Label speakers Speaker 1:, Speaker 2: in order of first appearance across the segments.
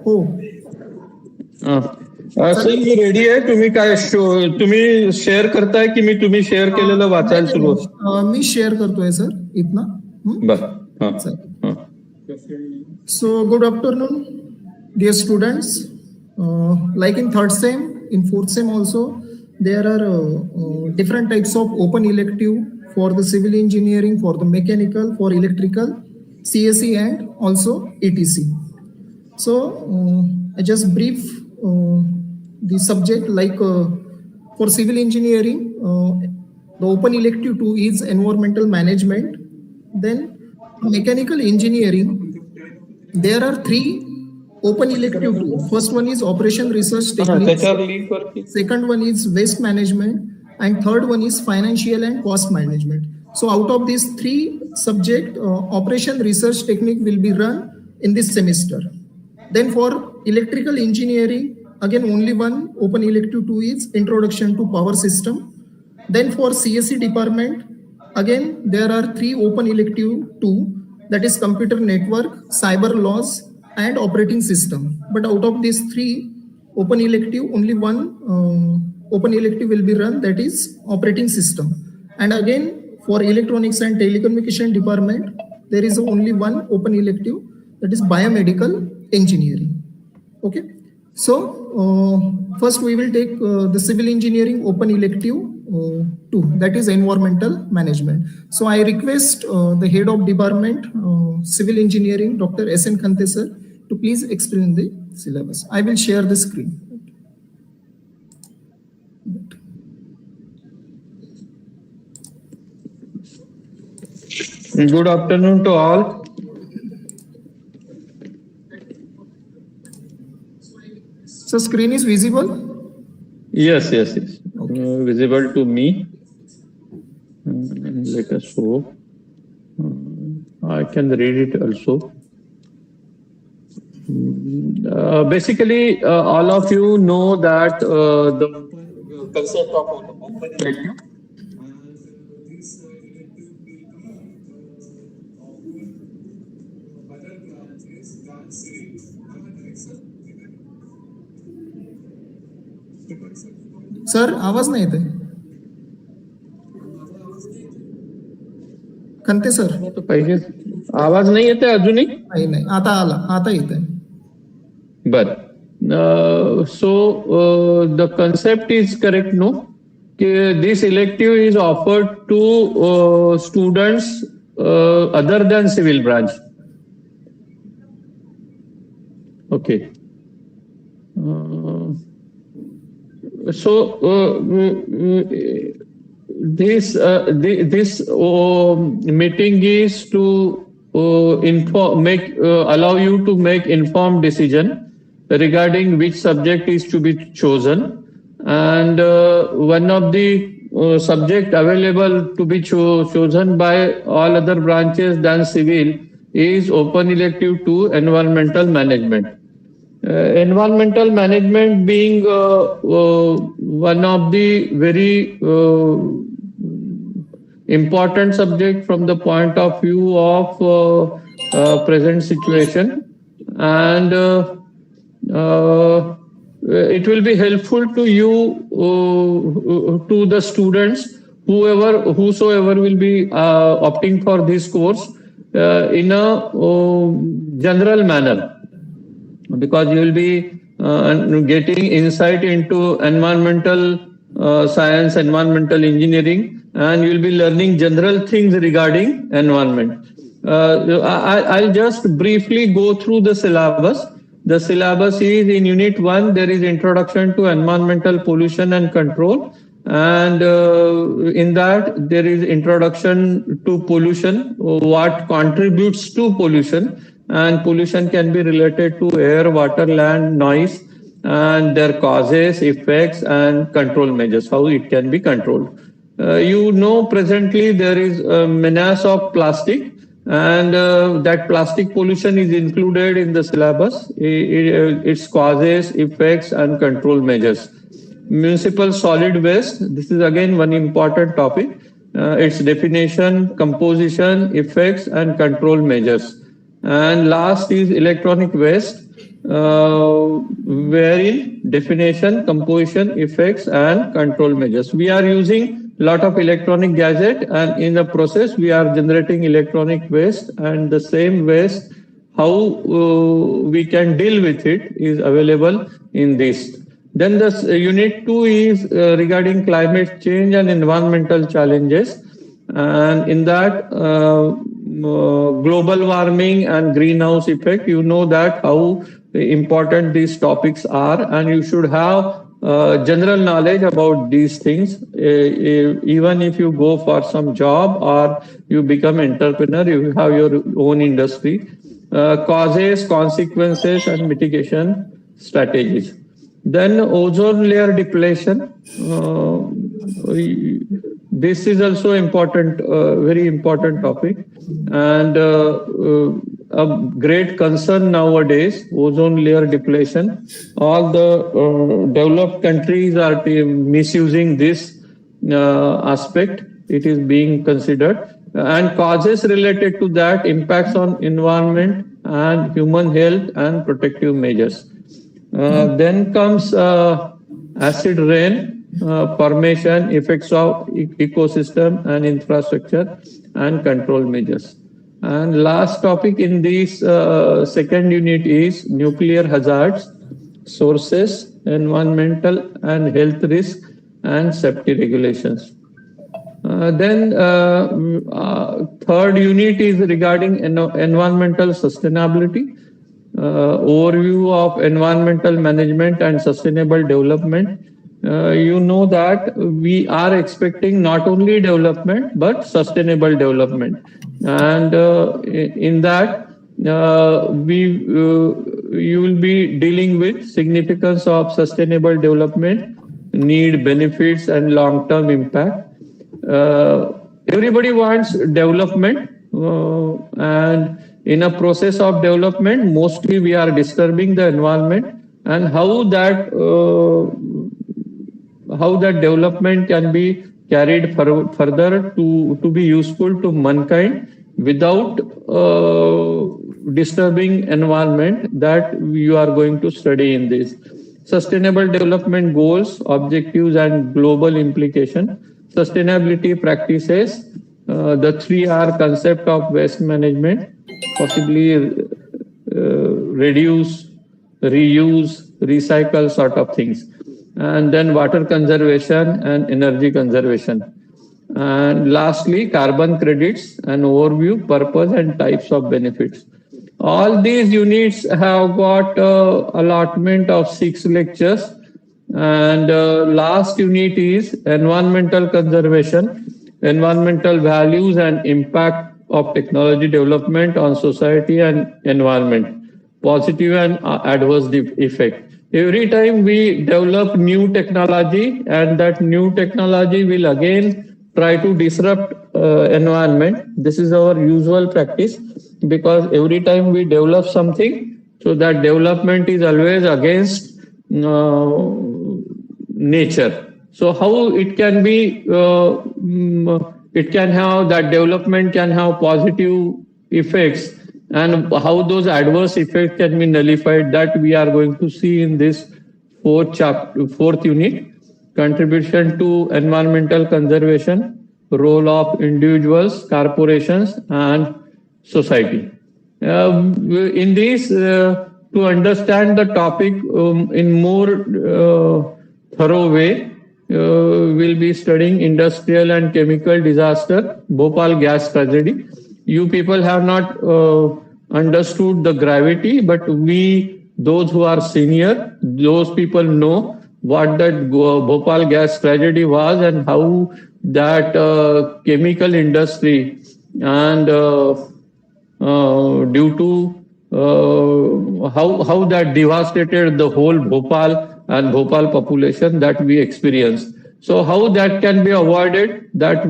Speaker 1: हो.
Speaker 2: सर मी रेडी आहे. तुम्ही काय तुम्ही शेअर करताय की मी तुम्ही शेअर केलेलं वाचायला सुरू?
Speaker 1: मी शेअर करतोय सर इथनं.
Speaker 2: बरं.
Speaker 1: So good afternoon, dear students. Like in third sem, in fourth sem also, there are different types of open elective for the civil engineering, for the mechanical, for electrical, CSE and also ETC. So I just brief the subject like for civil engineering, the open elective 2 is environmental management. Then mechanical engineering, there are 3 open elective 2. First one is operation research techniques, second one is waste management, and third one is financial and cost management. So out of these 3 subject, operation research technique will be run in this semester. Then for electrical engineering, again only one open elective 2 is introduction to power system. Then for CSE department, again there are 3 open elective 2, that is computer network, cyber laws and operating system. But out of these 3 open elective, only one open elective will be run, that is operating system. And again for electronics and telecommunication department, there is only one open elective, that is biomedical engineering. Okay, so first we will take the civil engineering open elective 2, that is environmental management. So I request the head of department civil engineering, Dr. S.N. Khante sir, to please explain the syllabus. I will share the screen.
Speaker 2: Good afternoon to all.
Speaker 1: So screen is visible?
Speaker 2: Yes. Okay. Visible to me. Let us show. I can read it also. Basically, all of you know that the concept of open elective.
Speaker 1: Sir आवाज नाही येते. Khante sir
Speaker 2: तो पाहिजे आवाज नाही येते अजूनही.
Speaker 1: नाही आता आला, आता येते.
Speaker 2: बर. So the concept is correct, no? This elective is offered to students other than civil branch. Okay. So this meeting is to allow you to make informed decision regarding which subject is to be chosen, and one of the subject available to be chosen by all other branches than civil is open elective 2, environmental management. Environmental management being one of the very important subject from the point of view of present situation, and it will be helpful to you, to the students, whosoever will be opting for this course in a general manner, because you will be getting insight into environmental science, environmental engineering, and you will be learning general things regarding environment. I'll just briefly go through the syllabus. The syllabus is in Unit 1, there is Introduction to Environmental Pollution and Control, and in that there is Introduction to Pollution, what contributes to pollution, and pollution can be related to air, water, land, noise, and their causes, effects, and control measures, how it can be controlled. You know, presently there is a menace of plastic, and that plastic pollution is included in the syllabus, its causes, effects, and control measures. Municipal solid waste, this is again one important topic, its definition, composition, effects, and control measures. And last is electronic waste. wherein definition, composition, effects, and control measures. We are using a lot of electronic gadget, and in the process, we are generating electronic waste, and the same waste, how we can deal with it, is available in this. Then the unit 2 is regarding climate change and environmental challenges, and in that global warming and greenhouse effect, you know that how important these topics are, and you should have general knowledge about these things. Even if you go for some job or you become entrepreneur, you have your own industry. Causes, consequences, and mitigation strategies. Then ozone layer depletion. This is also important, very important topic, and a great concern nowadays. Ozone layer depletion. All the developed countries are misusing this aspect. It is being considered, and causes related to that, impacts on environment and human health, and protective measures. Then comes acid rain, formation, effects of ecosystem and infrastructure, and control measures. And last topic in this second unit is nuclear hazards, sources, environmental and health risk, and safety regulations. Then third unit is regarding environmental sustainability, overview of environmental management and sustainable development. You know that we are expecting not only development but sustainable development, and in that you will be dealing with significance of sustainable development, need, benefits, and long-term impact. Everybody wants development, and in a process of development, mostly we are disturbing the environment, and how that development can be carried further to be useful to mankind without disturbing environment, that you are going to study in this. Sustainable development goals, objectives, and global implication. Sustainability practices, the 3R concept of waste management, possibly reduce, reuse, recycle sort of things. And then water conservation and energy conservation. And lastly, carbon credits, an overview, purpose, and types of benefits. All these units have got allotment of 6 lectures. And last unit is environmental conservation, environmental values and impact of technology development on society and environment, positive and adverse effect. Every time we develop new technology, and that new technology will again try to disrupt environment. This is our usual practice, because every time we develop something, so that development is always against nature. So how it can be, it can have, that development can have positive effects, and how those adverse effects can be nullified, that we are going to see in this fourth unit. Contribution to environmental conservation, role of individuals, corporations, and society. In this, to understand the topic in more thorough way, we'll be studying industrial and chemical disaster, Bhopal gas tragedy. You people have not understood the gravity, but we, those who are senior, those people know what that Bhopal gas tragedy was, and how that chemical industry, and due to how that devastated the whole Bhopal and Bhopal population that we experienced. So how that can be avoided, that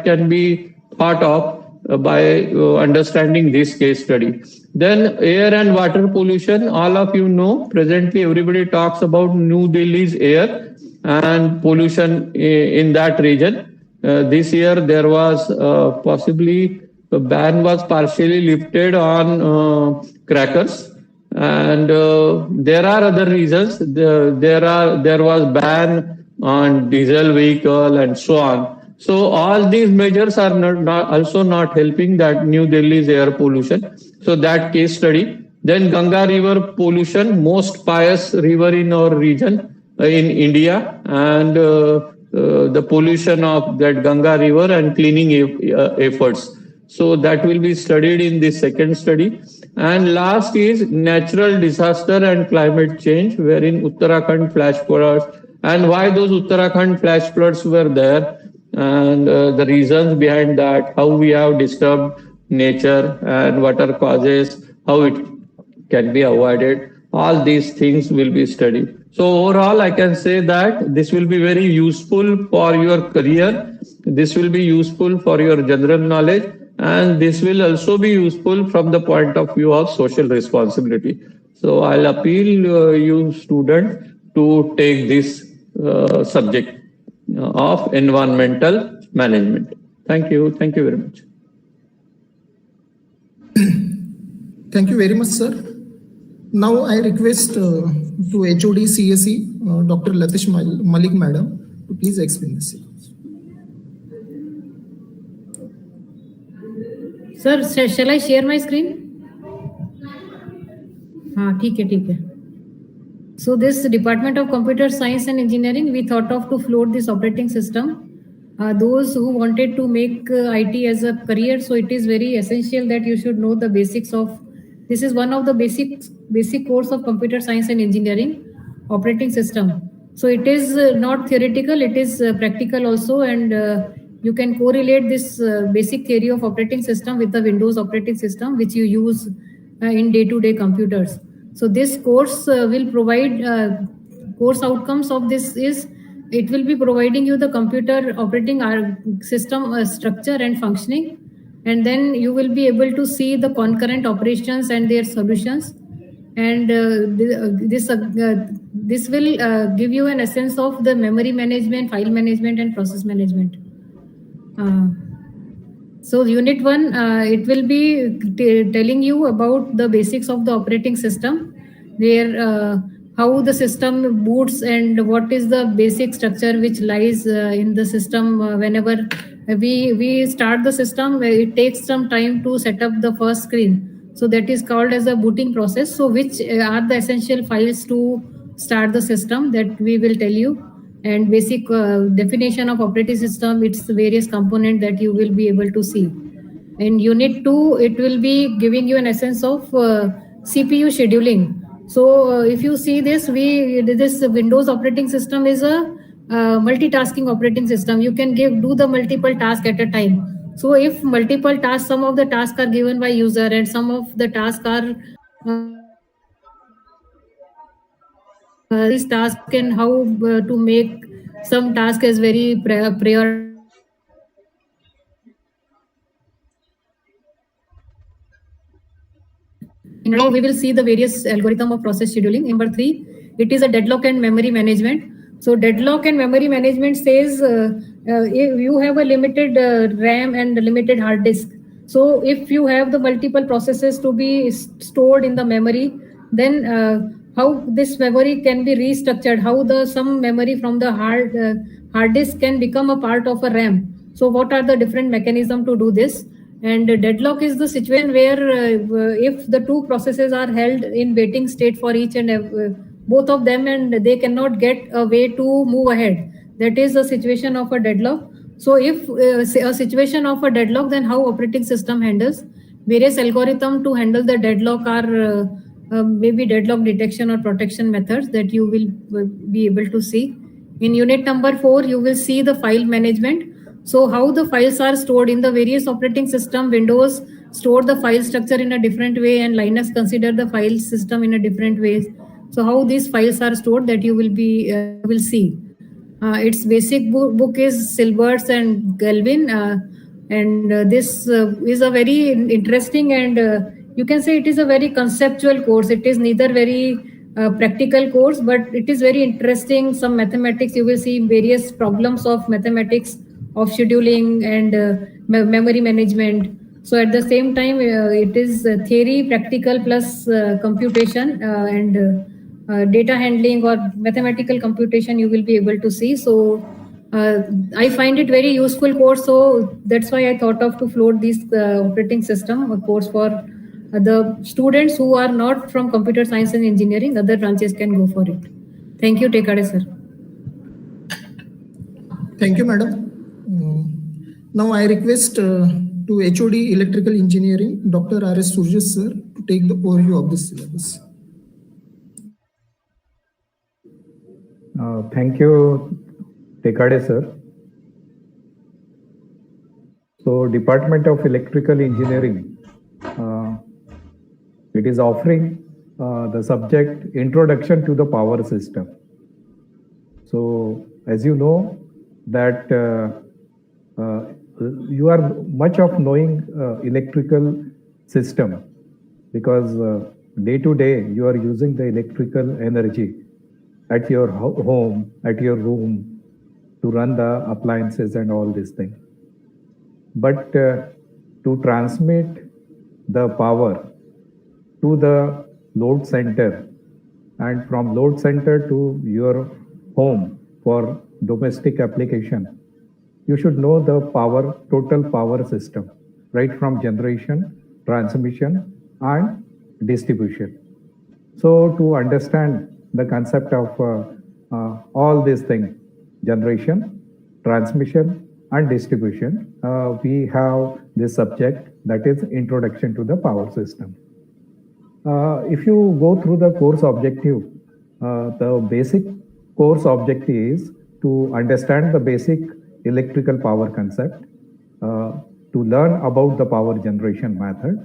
Speaker 2: can be thought of by understanding this case study. Then air and water pollution, all of you know, presently everybody talks about New Delhi's air and pollution in that region. This year there was possibly the ban was partially lifted on crackers, and there are other reasons. There was ban on diesel vehicle and so on. So all these measures are not also not helping that New Delhi's air pollution. So that case study. Then Ganga River pollution, most pious river in our region in India, and the pollution of that Ganga River and cleaning efforts. So that will be studied in the second study. And last is natural disaster and climate change, wherein Uttarakhand flash floods and why those Uttarakhand flash floods were there, and the reasons behind that, how we have disturbed nature and what are causes, how it can be avoided. All these things will be studied. So overall, I can say that this will be very useful for your career. This will be useful for your general knowledge, and this will also be useful from the point of view of social responsibility. So I'll appeal you students to take this subject of environmental management. Thank you. Thank you very much.
Speaker 1: Thank you very much, sir. Now I request to HOD CSE, Dr. Latish Malik Madam, to please explain this.
Speaker 3: Sir, shall I share my screen? हाँ ठीक है. So this Department of Computer Science and Engineering, we thought of to float this operating system. Those who wanted to make IT as a career, so it is very essential that you should know the basics of. This is one of the basic course of computer science and engineering, operating system. So it is not theoretical, it is practical also, and you can correlate this basic theory of operating system with the Windows operating system, which you use in day-to-day computers. So this course will provide course outcomes of this is it will be providing you the computer operating system structure and functioning, and then you will be able to see the concurrent operations and their solutions, and this will give you an essence of the memory management, file management, and process management. So unit 1, it will be telling you about the basics of the operating system, where how the system boots and what is the basic structure which lies in the system. Whenever we start the system, it takes some time to set up the first screen. So that is called as a booting process. So which are the essential files to start the system, that we will tell you. And basic definition of operating system, its various components that you will be able to see. In unit 2, it will be giving you an essence of CPU scheduling. So if you see this, this Windows operating system is a multitasking operating system. You can do the multiple tasks at a time. So if multiple tasks, some of the tasks are given by user and some of the tasks are these tasks, and how to make some task as very priority. Now we will see the various algorithm of process scheduling. Number 3, it is a deadlock and memory management. So deadlock and memory management says if you have a limited RAM and a limited hard disk. So if you have the multiple processes to be stored in the memory, then how this memory can be restructured, how some memory from the hard disk can become a part of a RAM. So what are the different mechanisms to do this? And deadlock is the situation where if the two processes are held in waiting state for each and both of them, and they cannot get a way to move ahead, that is the situation of a deadlock. So if a situation of a deadlock, then how operating system handles various algorithm to handle the deadlock are maybe deadlock detection or protection methods that you will be able to see. In unit number 4, you will see the file management. So how the files are stored in the various operating system. Windows store the file structure in a different way, and Linux consider the file system in a different way. So how these files are stored, that you will see. Its basic book is Silberts and Galvin, and this is a very interesting and you can say it is a very conceptual course. It is neither very practical course, but it is very interesting. Some mathematics, you will see various problems of mathematics, of scheduling and memory management. So at the same time, it is theory, practical plus computation and data handling or mathematical computation you will be able to see. So I find it very useful course. So that's why I thought of to float this operating system a course for the students who are not from computer science and engineering. Other branches can go for it. Thank you, Tekade sir.
Speaker 1: Thank you, madam. Now I request to HOD Electrical Engineering, Dr. R.S. Surjas sir, to take the overview of this syllabus.
Speaker 4: Thank you, Tekade sir. So, Department of Electrical Engineering, it is offering the subject Introduction to the Power System. So, as you know, that you are much of knowing electrical system, because day to day you are using the electrical energy at your home, at your room, to run the appliances and all these things. But to transmit the power to the load center, and from load center to your home for domestic application, you should know the total power system, right from generation, transmission, and distribution. So to understand the concept of all these things, generation, transmission, and distribution, we have this subject, that is Introduction to the Power System. If you go through the course objective, the basic course objective is to understand the basic electrical power concept, to learn about the power generation method,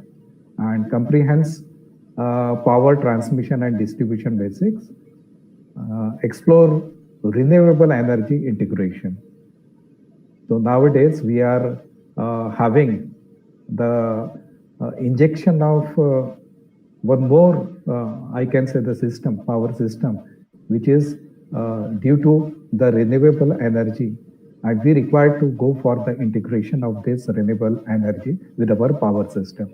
Speaker 4: and comprehends power transmission and distribution basics, explore renewable energy integration. So nowadays we are having the injection of one more, I can say, the system, power system, which is due to the renewable energy, and we require to go for the integration of this renewable energy with our power system.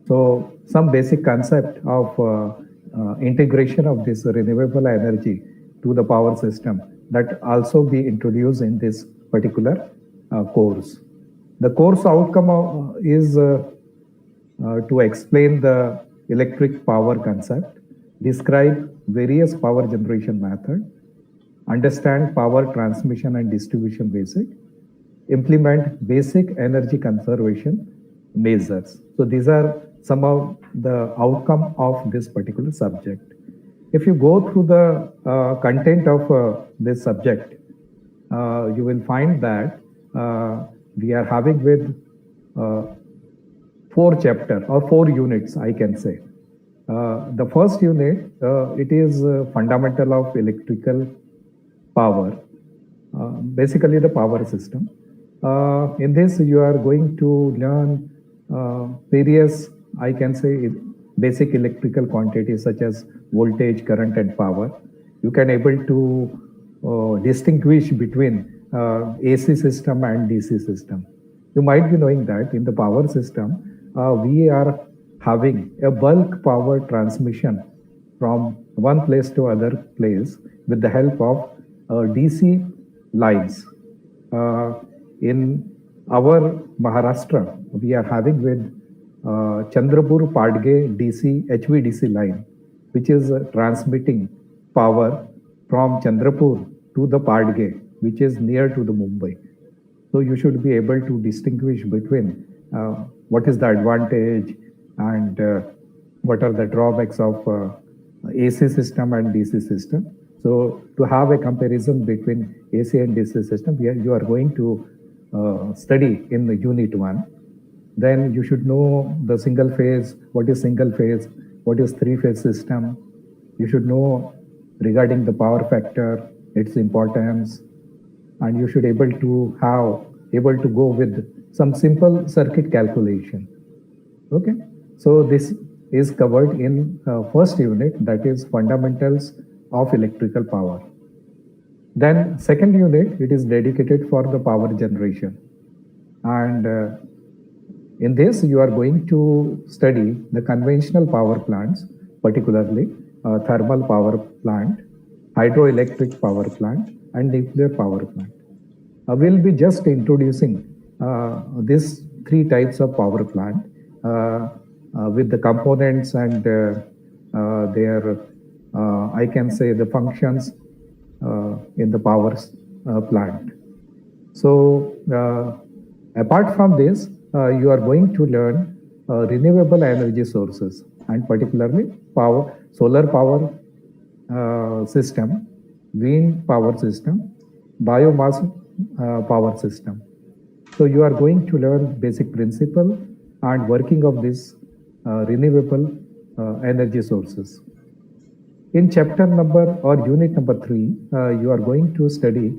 Speaker 4: So some basic concept of integration of this renewable energy to the power system, that also be introduced in this particular course. The course outcome is to explain the electric power concept, describe various power generation method, understand power transmission and distribution basic, implement basic energy conservation measures. So these are some of the outcome of this particular subject. If you go through the content of this subject, you will find that we are having with 4 chapters or 4 units, I can say. The first unit, it is fundamental of electrical power, basically the power system. In this, you are going to learn various, I can say, basic electrical quantities such as voltage, current, and power. You can able to distinguish between AC system and DC system. You might be knowing that in the power system, we are having a bulk power transmission from one place to other place with the help of DC lines. In our Maharashtra, we are having with Chandrapur Padge DC HVDC line, which is transmitting power from Chandrapur to the Padge, which is near to the Mumbai. So you should be able to distinguish between what is the advantage and what are the drawbacks of AC system and DC system. So to have a comparison between AC and DC system, you are going to study in the unit 1. Then you should know the single phase, what is single phase, what is 3-phase system. You should know regarding the power factor, its importance, and you should able to go with some simple circuit calculation. Okay, so this is covered in first unit, that is fundamentals of electrical power. Then second unit, it is dedicated for the power generation, and In this, you are going to study the conventional power plants, particularly thermal power plant, hydroelectric power plant, and nuclear power plant. We'll be just introducing these three types of power plant with the components and their, I can say, the functions in the power plant. So, apart from this, you are going to learn renewable energy sources, and particularly solar power system, wind power system, biomass power system. So you are going to learn basic principle and working of these renewable energy sources. In chapter number or unit number 3, you are going to study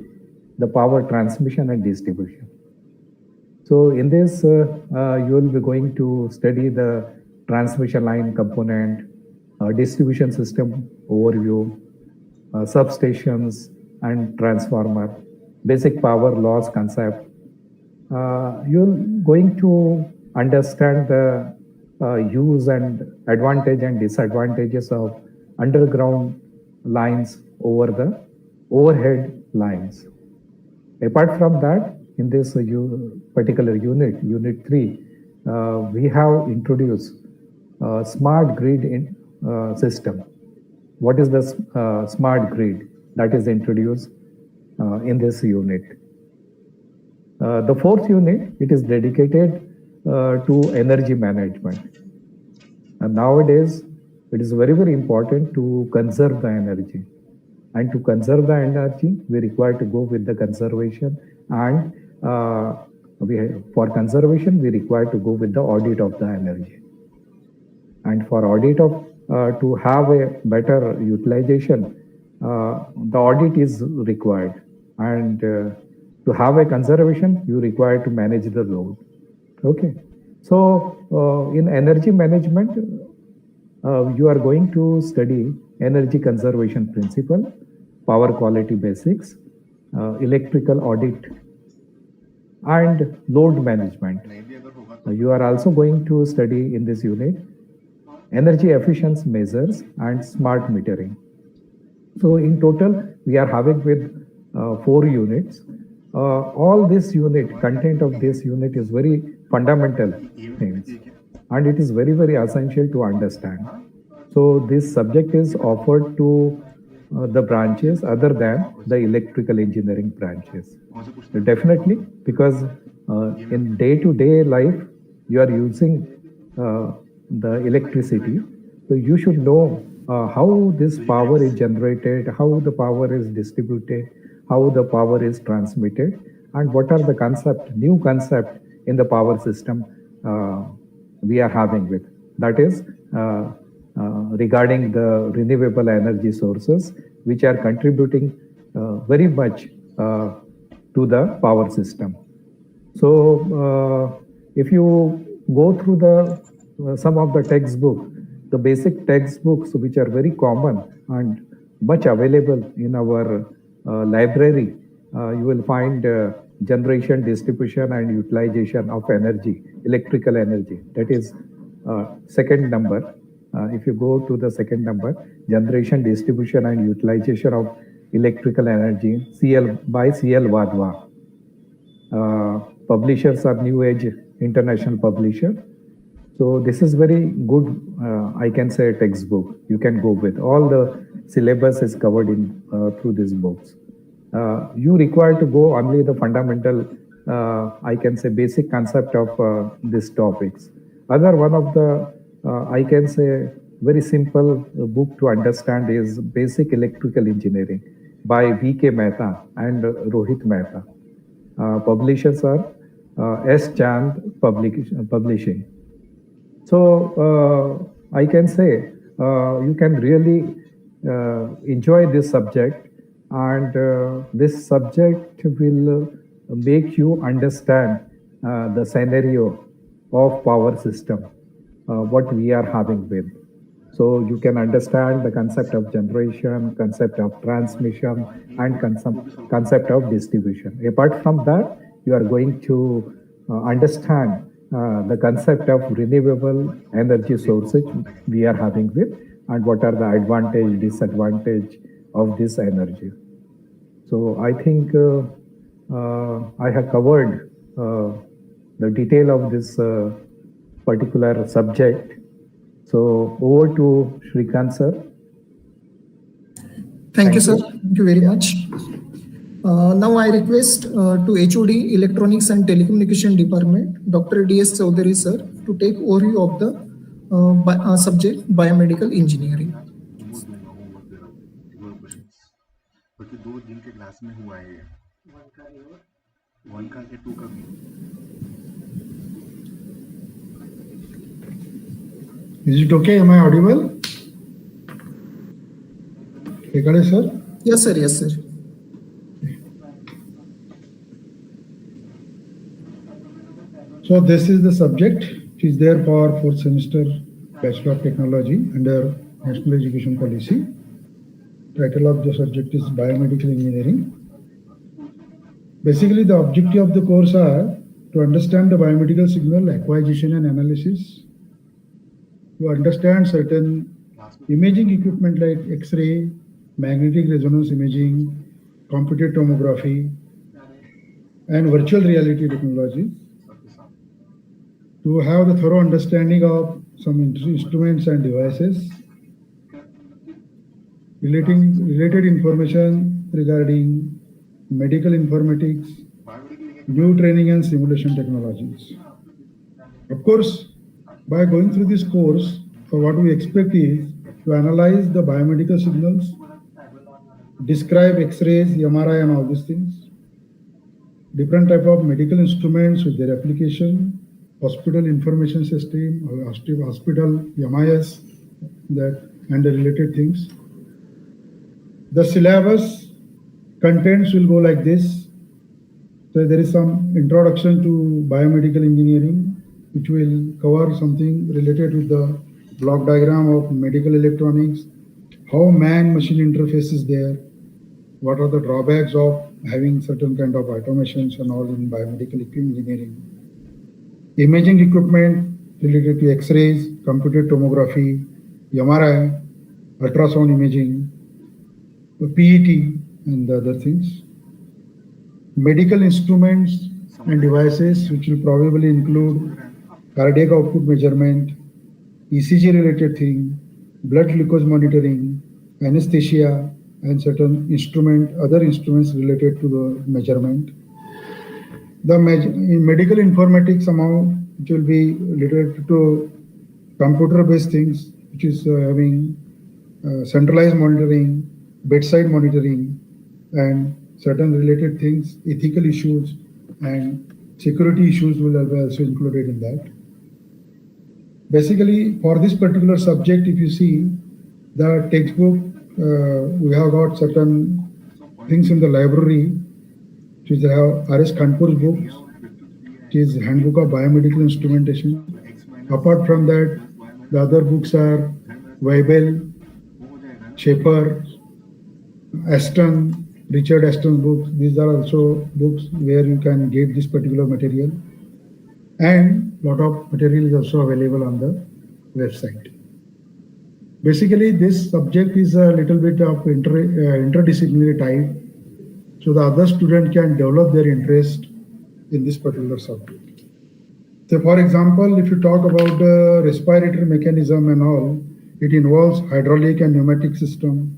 Speaker 4: the power transmission and distribution. So in this, you will be going to study the transmission line component, distribution system overview, substations and transformer, basic power laws concept. You're going to understand the use and advantage and disadvantages of underground lines over the overhead lines. Apart from that, in this particular unit, unit 3, we have introduced smart grid system. What is the smart grid that is introduced in this unit? The fourth unit, it is dedicated to energy management. And nowadays, it is very, very important to conserve the energy. And to conserve the energy, we require to go with the conservation. And for conservation, we require to go with the audit of the energy. And for audit of to have a better utilization, the audit is required. And to have a conservation, you require to manage the load. Okay. So in energy management, you are going to study energy conservation principle, power quality basics, electrical audit, and load management. You are also going to study in this unit energy efficiency measures and smart metering. So in total, we are having with 4 units. All this unit, content of this unit is very fundamental things, and it is very, very essential to understand. So this subject is offered to the branches other than the electrical engineering branches. Definitely, because in day-to-day life, you are using the electricity. So you should know how this power is generated, how the power is distributed, how the power is transmitted, and what are the new concept in the power system we are having with. That is regarding the renewable energy sources, which are contributing very much to the power system. So if you go through the some of the textbook, the basic textbooks which are very common and much available in our library, you will find generation, distribution, and utilization of energy, electrical energy. That is second number. If you go to the second number, generation, distribution, and utilization of electrical energy, by CL Wadhwa. Publishers are New Age International Publisher. So this is very good, I can say, textbook. You can go with. All the syllabus is covered in through these books. You require to go only the fundamental, I can say, basic concept of these topics. Other one of the, I can say, very simple book to understand is Basic Electrical Engineering by V.K. Mehta and Rohit Mehta. Publishers are S. Chand Publishing. So I can say you can really enjoy this subject, and this subject will make you understand the scenario of power system, what we are having with. So you can understand the concept of generation, concept of transmission, and concept of distribution. Apart from that, you are going to understand the concept of renewable energy sources we are having with, and what are the advantage, disadvantage of this energy. So I think I have covered the detail of this particular subject. So over to Shrikant sir.
Speaker 1: Thank you, sir. Thank you very much. Now I request to HOD Electronics and Telecommunication Department, Dr. D.S. Chaudhary sir, to take overview of the subject biomedical engineering.
Speaker 5: क्योंकि 2 दिन के class में हुआ है ये 1 का या 2 का भी.
Speaker 6: Is it okay? Am I audible? Rekade sir?
Speaker 1: Yes, sir. Yes, sir.
Speaker 6: So this is the subject which is there for 4th semester Bachelor of Technology under National Education Policy. Title of the subject is Biomedical Engineering. Basically, the objective of the course are to understand the biomedical signal acquisition and analysis, to understand certain imaging equipment like X-ray, magnetic resonance imaging, computed tomography, and virtual reality technologies, to have the thorough understanding of some instruments and devices, related information regarding medical informatics, new training and simulation technologies. Of course, by going through this course, what we expect is to analyze the biomedical signals, describe X-rays, MRI and all these things, different type of medical instruments with their application, hospital information system, hospital MIS, that and the related things. The syllabus contents will go like this. So there is some introduction to biomedical engineering, which will cover something related with the block diagram of medical electronics, how man-machine interface is there, what are the drawbacks of having certain kind of automations and all in biomedical engineering. Imaging equipment related to X-rays, computed tomography, MRI, ultrasound imaging, PET and the other things. Medical instruments and devices, which will probably include cardiac output measurement, ECG related thing, blood glucose monitoring, anesthesia, and certain other instruments related to the measurement. In medical informatics amount, which will be related to computer-based things, which is having centralized monitoring, bedside monitoring, and certain related things, ethical issues and security issues will be also included in that. Basically, for this particular subject, if you see the textbook, we have got certain things in the library, which is R.S. Kanpur's books, which is Handbook of Biomedical Instrumentation. Apart from that, the other books are Weibel, Schaefer, Aston, Richard Aston's books. These are also books where you can get this particular material. And a lot of material is also available on the website. Basically, this subject is a little bit of interdisciplinary type. So the other student can develop their interest in this particular subject. So for example, if you talk about the respiratory mechanism and all, it involves hydraulic and pneumatic system,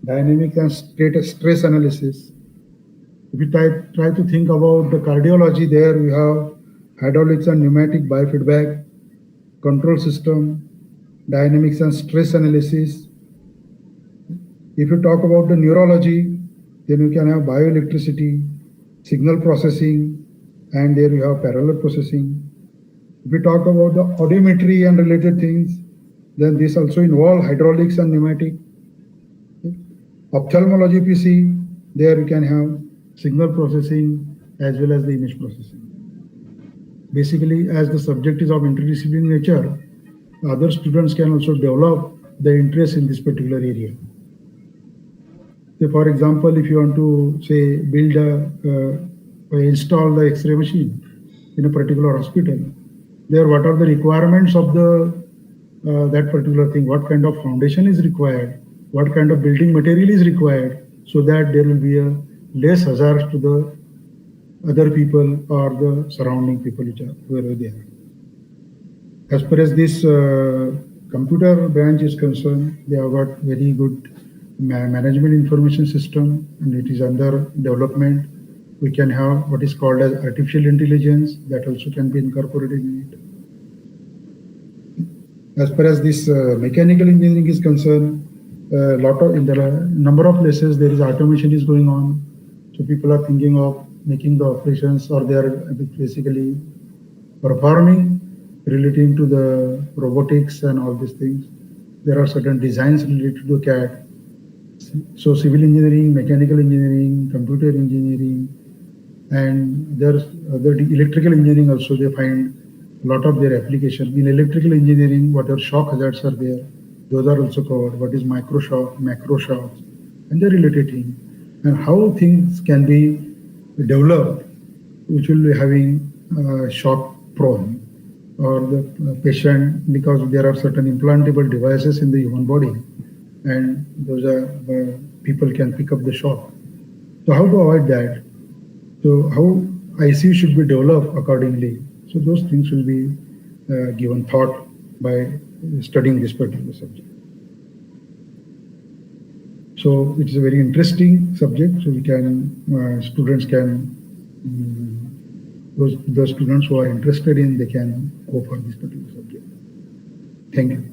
Speaker 6: dynamic and stress analysis. If you try to think about the cardiology, there we have hydraulics and pneumatic biofeedback, control system, dynamics and stress analysis. If you talk about the neurology, then you can have bioelectricity, signal processing, and there you have parallel processing. If we talk about the audiometry and related things, then this also involves hydraulics and pneumatic. Ophthalmology, if you see, there you can have signal processing as well as the image processing. Basically, as the subject is of interdisciplinary nature, other students can also develop their interest in this particular area. So for example, if you want to say build or install the X-ray machine in a particular hospital, there what are the requirements of the that particular thing, what kind of foundation is required, what kind of building material is required, so that there will be a less hazard to the other people or the surrounding people which are wherever they are. As far as this computer branch is concerned, they have got very good management information system, and it is under development. We can have what is called as artificial intelligence that also can be incorporated in it. As far as this mechanical engineering is concerned, in the number of places there is automation is going on. So people are thinking of making the operations, or they are basically performing relating to the robotics and all these things. There are certain designs related to CAD. So civil engineering, mechanical engineering, computer engineering, and there's other electrical engineering also. They find a lot of their application in electrical engineering. What are shock hazards are there? Those are also covered. What is micro shock, macro shocks, and the related thing, and how things can be developed, which will be having shock prone, or the patient, because there are certain implantable devices in the human body, and those are people can pick up the shock. So how to avoid that? So how ICU should be developed accordingly. So those things will be given thought by studying this particular subject. So it's a very interesting subject. So we can students can those students who are interested in, they can go for this particular subject. Thank you.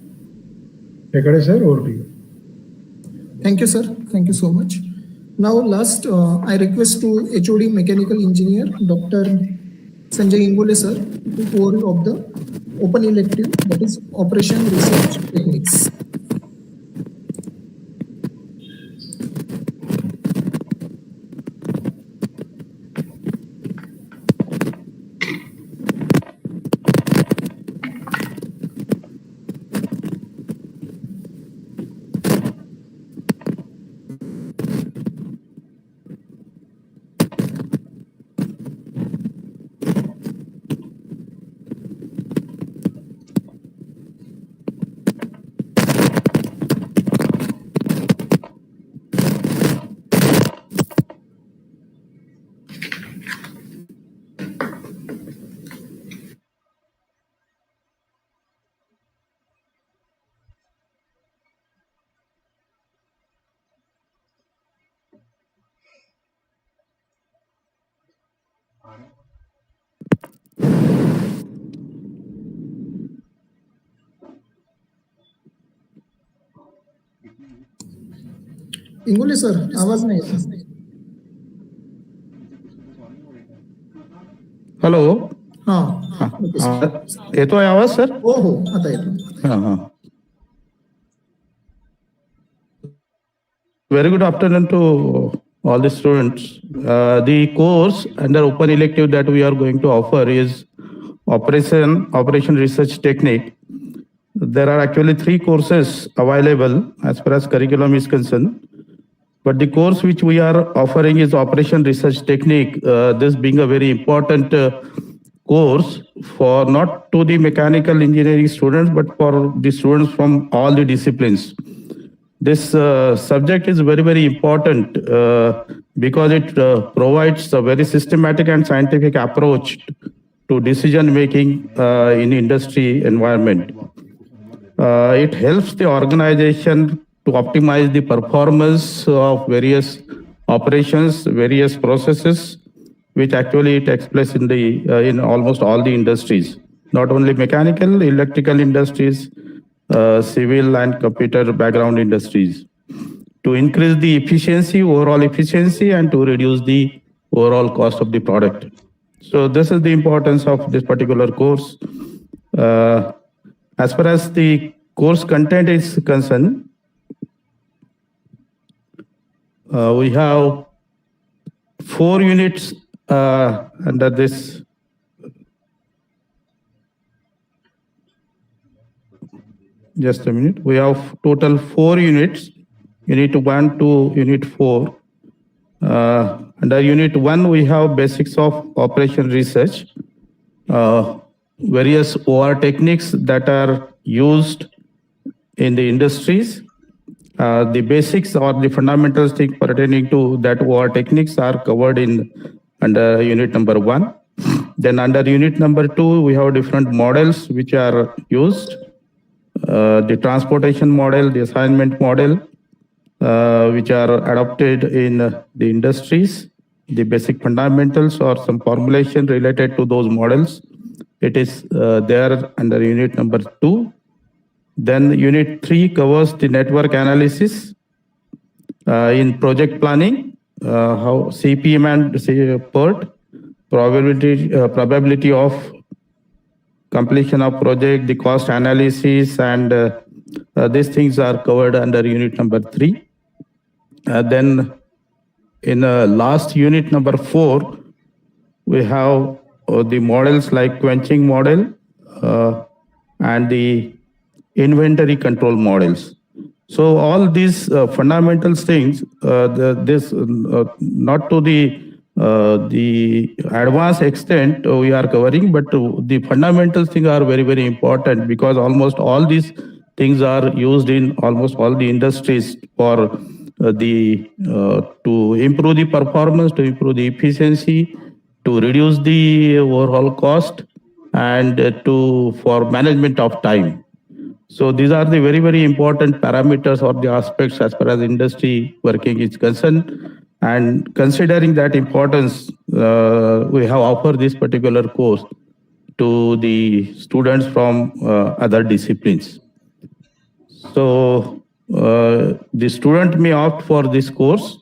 Speaker 6: Tekade sir, over to you.
Speaker 1: Thank you, sir. Thank you so much. Now, last, I request to HOD Mechanical Engineer, Dr. Sanjay Ingole, sir, to overview of the open elective, that is Operation Research Techniques. Ingole sir, आवाज नाही येत.
Speaker 7: Hello.
Speaker 1: हा,
Speaker 7: येतोय आवाज sir?
Speaker 1: हो हो, आता येतो.
Speaker 7: हां हां. Very good afternoon to all the students. The course under open elective that we are going to offer is Operation Research Technique. There are actually 3 courses available as far as curriculum is concerned. But the course which we are offering is Operation Research Technique, this being a very important course for not to the mechanical engineering students, but for the students from all the disciplines. This subject is very, very important because it provides a very systematic and scientific approach to decision making in industry environment. It helps the organization to optimize the performance of various operations, various processes, which actually takes place in almost all the industries, not only mechanical, electrical industries, civil and computer background industries, to increase the efficiency, overall efficiency, and to reduce the overall cost of the product. So this is the importance of this particular course. As far as the course content is concerned, we have 4 units under this. Just a minute. We have total 4 units. Unit 1 to Unit 4. Under Unit 1, we have basics of operation research. various OR techniques that are used in the industries. The basics or the fundamental things pertaining to that OR techniques are covered in under unit number 1. Then under unit number 2, we have different models which are used. The transportation model, the assignment model, which are adopted in the industries, the basic fundamentals or some formulation related to those models. It is there under unit number 2. Then unit 3 covers the network analysis in project planning, how CPM and PERT, probability of completion of project, the cost analysis, and these things are covered under unit number 3. Then in last unit number 4, we have the models like quenching model and the inventory control models. So all these fundamental things, not to the advanced extent we are covering, but the fundamental things are very, very important, because almost all these things are used in almost all the industries for to improve the performance, to improve the efficiency, to reduce the overall cost, and for management of time. So these are the very, very important parameters or the aspects as far as industry working is concerned. And considering that importance, we have offered this particular course to the students from other disciplines. So the student may opt for this course.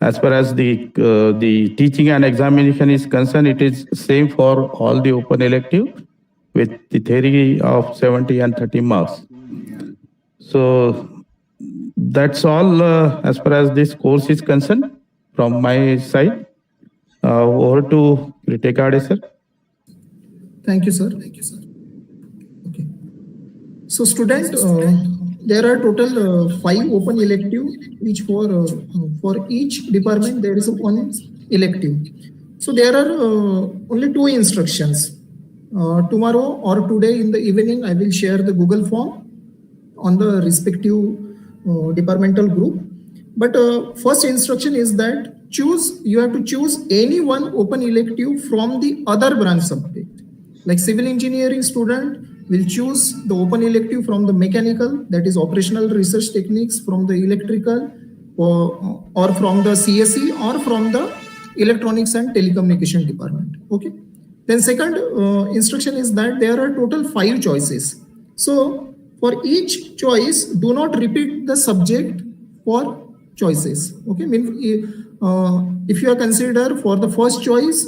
Speaker 7: As far as the teaching and examination is concerned, it is same for all the open elective, with the theory of 70 and 30 marks. So that's all as far as this course is concerned from my side. Over to Ritekade, sir.
Speaker 1: Thank you, sir. Okay. So student, there are total 5 open elective, which for each department there is one elective. So there are only 2 instructions. Tomorrow or today in the evening, I will share the Google form on the respective departmental group. But first instruction is that you have to choose any one open elective from the other branch subject. Like civil engineering student will choose the open elective from the mechanical, that is operational research techniques, from the electrical, or from the CSE, or from the electronics and telecommunication department. Okay. Then second instruction is that there are total 5 choices. So for each choice, do not repeat the subject for choices. Okay. If you are considered for the first choice,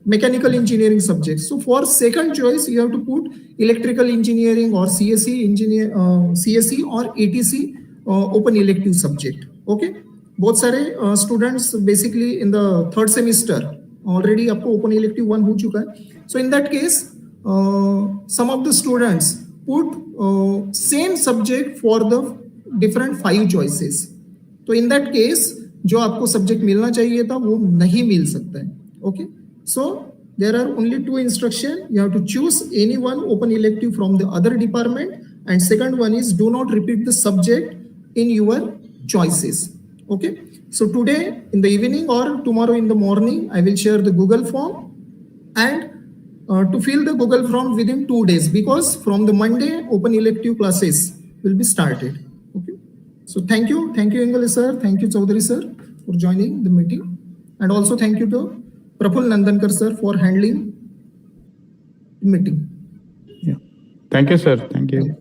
Speaker 1: mechanical engineering subjects. So for second choice, you have to put electrical engineering or CSE or ATC open elective subject. Okay. बहुत सारे students basically in the 3rd semester already आपको open elective 1 हो चुका है. So in that case, some of the students put same subject for the different 5 choices. तो in that case, जो आपको subject मिलना चाहिए था वो नहीं मिल सकता है. Okay, so there are only 2 instructions. You have to choose any one open elective from the other department, and second one is do not repeat the subject in your choices. Okay, so today in the evening or tomorrow in the morning, I will share the Google form, and to fill the Google form within 2 days, because from the Monday open elective classes will be started. Okay, so thank you English sir, thank you Chaudhary sir for joining the meeting, and also thank you to Praful Nandankar sir for handling the meeting.
Speaker 7: Yeah. Thank you, sir. Thank you.